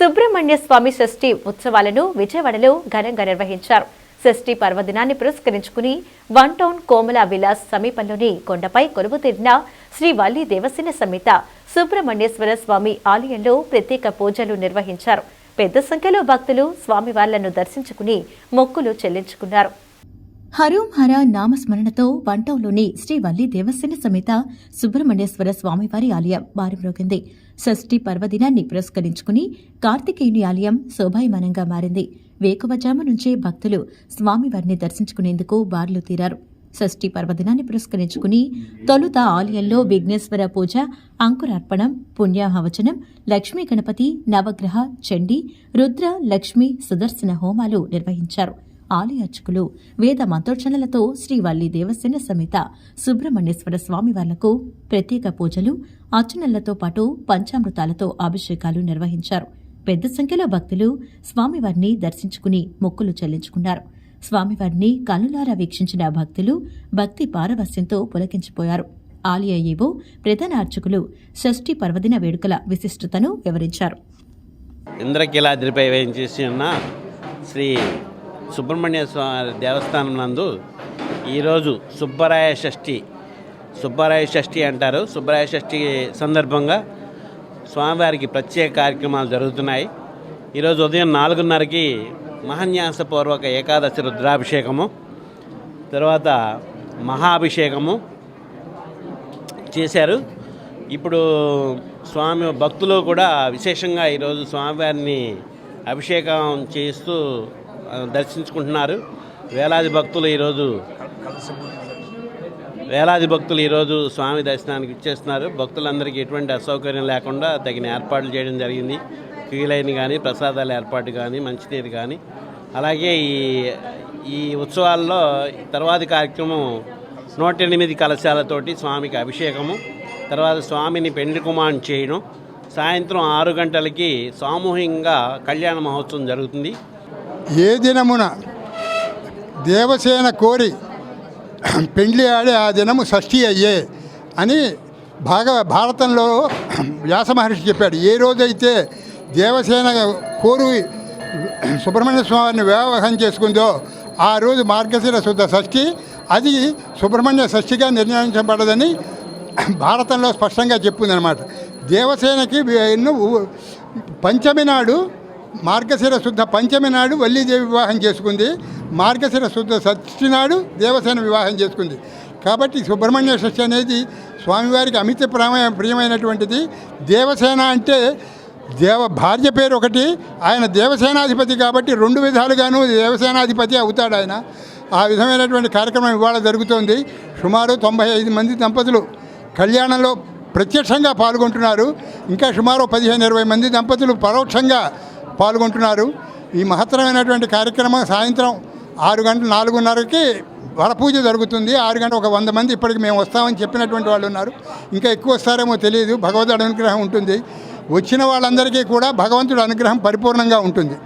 సుబ్రహ్మణ్య స్వామి షష్ఠి ఉత్సవాలను విజయవాడలో ఘనంగా నిర్వహించారు. షష్ఠి పర్వదినాన్ని పురస్కరించుకుని వన్ టౌన్ కోమల విలాస్ సమీపంలోని కొండపై కొలువుతీరిన శ్రీ వల్లి దేవసేన సమేత సుబ్రహ్మణ్యేశ్వర స్వామి ఆలయంలో ప్రత్యేక పూజలు నిర్వహించారు. పెద్ద సంఖ్యలో భక్తులు స్వామివార్లను దర్శించుకుని మొక్కులు చెల్లించుకున్నారు. హరోం హర నామస్మరణతో వంటంలోని శ్రీ వల్లి దేవసేన సమేత సుబ్రహ్మణ్యేశ్వర స్వామివారి ఆలయం మారుమ్రోగింది. షష్ఠి పర్వదినాన్ని పురస్కరించుకుని కార్తికేయుని ఆలయం శోభాయమానంగా మారింది. వేకువజాము నుంచే భక్తులు స్వామివారిని దర్శించుకునేందుకు బార్లు తీరారు. షష్ఠి పర్వదినాన్ని పురస్కరించుకుని తొలుత ఆలయంలో విఘ్నేశ్వర పూజ, అంకురార్పణం, పుణ్యాహవచనం, లక్ష్మీ గణపతి, నవగ్రహ, చండీ, రుద్ర, లక్ష్మీ, సుదర్శన హోమాలు నిర్వహించారు. ఆలయ అర్చకులు వేద మంత్రోచ్చరణలతో శ్రీ వల్లి దేవసేన సమేత సుబ్రహ్మణ్యేశ్వర స్వామివార్లకు ప్రత్యేక పూజలు, అర్చనలతో పాటు పంచామృతాలతో అభిషేకాలు నిర్వహించారు. పెద్ద సంఖ్యలో భక్తులు స్వామివారిని దర్శించుకుని మొక్కులు చెల్లించుకున్నారు. స్వామివారిని కన్నులారా వీక్షించిన భక్తులు భక్తి పారవస్యంతో పులకించిపోయారు. ఆలయ ఏవో ప్రధాన అర్చకులు షష్ఠి పర్వదిన వేడుకల విశిష్టతను వివరించారు. ఇంద్రకీలాద్రిపై వేయించేసి ఉన్న శ్రీ సుబ్రహ్మణ్య స్వామి దేవస్థానం నందు ఈరోజు సుబ్బరాయ షష్ఠి అంటారు. సుబ్బరాయ షష్ఠి సందర్భంగా స్వామివారికి ప్రత్యేక కార్యక్రమాలు జరుగుతున్నాయి. ఈరోజు ఉదయం 4:30కి మహాన్యాసపూర్వక ఏకాదశి రుద్రాభిషేకము, తర్వాత మహాభిషేకము చేశారు. ఇప్పుడు స్వామి భక్తులు కూడా విశేషంగా ఈరోజు స్వామివారిని అభిషేకం చేస్తూ దర్శించుకుంటున్నారు. వేలాది భక్తులు ఈరోజు స్వామి దర్శనానికి ఇచ్చేస్తున్నారు. భక్తులందరికీ ఎటువంటి అసౌకర్యం లేకుండా తగిన ఏర్పాట్లు చేయడం జరిగింది. క్యూ లైన్ కానీ, ప్రసాదాల ఏర్పాటు కానీ, మంచినీరు కానీ. అలాగే ఈ ఉత్సవాల్లో తర్వాతి కార్యక్రమం 108 కలశాలతోటి స్వామికి అభిషేకము, తర్వాత స్వామిని పెండ్లి కుమారుని చేయడం, సాయంత్రం 6 గంటలకి సామూహికంగా కళ్యాణ మహోత్సవం జరుగుతుంది. ఏ దినమున దేవసేన కోరి పెండ్లి ఆడే ఆ దినము షష్ఠి అయ్యే అని భారతంలో వ్యాస మహర్షి చెప్పాడు. ఏ రోజైతే దేవసేన కోరు సుబ్రహ్మణ్య స్వామిని వివాహం చేసుకుందో ఆ రోజు మార్గశిర శుద్ధ షష్ఠి, అది సుబ్రహ్మణ్య షష్ఠిగా నిర్ణయించబడదని భారతంలో స్పష్టంగా చెప్పిందనమాట. దేవసేనకి పంచమి నాడు, మార్గశిర శుద్ధ పంచమి నాడు వల్లీదేవి వివాహం చేసుకుంది. మార్గశిర శుద్ధ షష్ఠి నాడు దేవసేన వివాహం చేసుకుంది. కాబట్టి సుబ్రహ్మణ్య షష్ఠి అనేది స్వామివారికి అమిత ప్రియమైనటువంటిది. దేవసేన అంటే భార్య పేరు ఒకటి, ఆయన దేవసేనాధిపతి కాబట్టి 2 విధాలుగాను దేవసేనాధిపతి అవుతాడు ఆయన. ఆ విధమైనటువంటి కార్యక్రమం ఇవాళ జరుగుతోంది. సుమారు 95 మంది దంపతులు కళ్యాణంలో ప్రత్యక్షంగా పాల్గొంటున్నారు. ఇంకా సుమారు 15-20 మంది దంపతులు పరోక్షంగా పాల్గొంటున్నారు. ఈ మహత్తరమైనటువంటి కార్యక్రమం సాయంత్రం 4:30కి వరపూజ జరుగుతుంది. 6 గంటల 100 మంది ఇప్పటికి మేము వస్తామని చెప్పినటువంటి వాళ్ళు ఉన్నారు. ఇంకా ఎక్కువ వస్తారేమో తెలియదు. భగవద్ అనుగ్రహం ఉంటుంది. వచ్చిన వాళ్ళందరికీ కూడా భగవంతుడి అనుగ్రహం పరిపూర్ణంగా ఉంటుంది.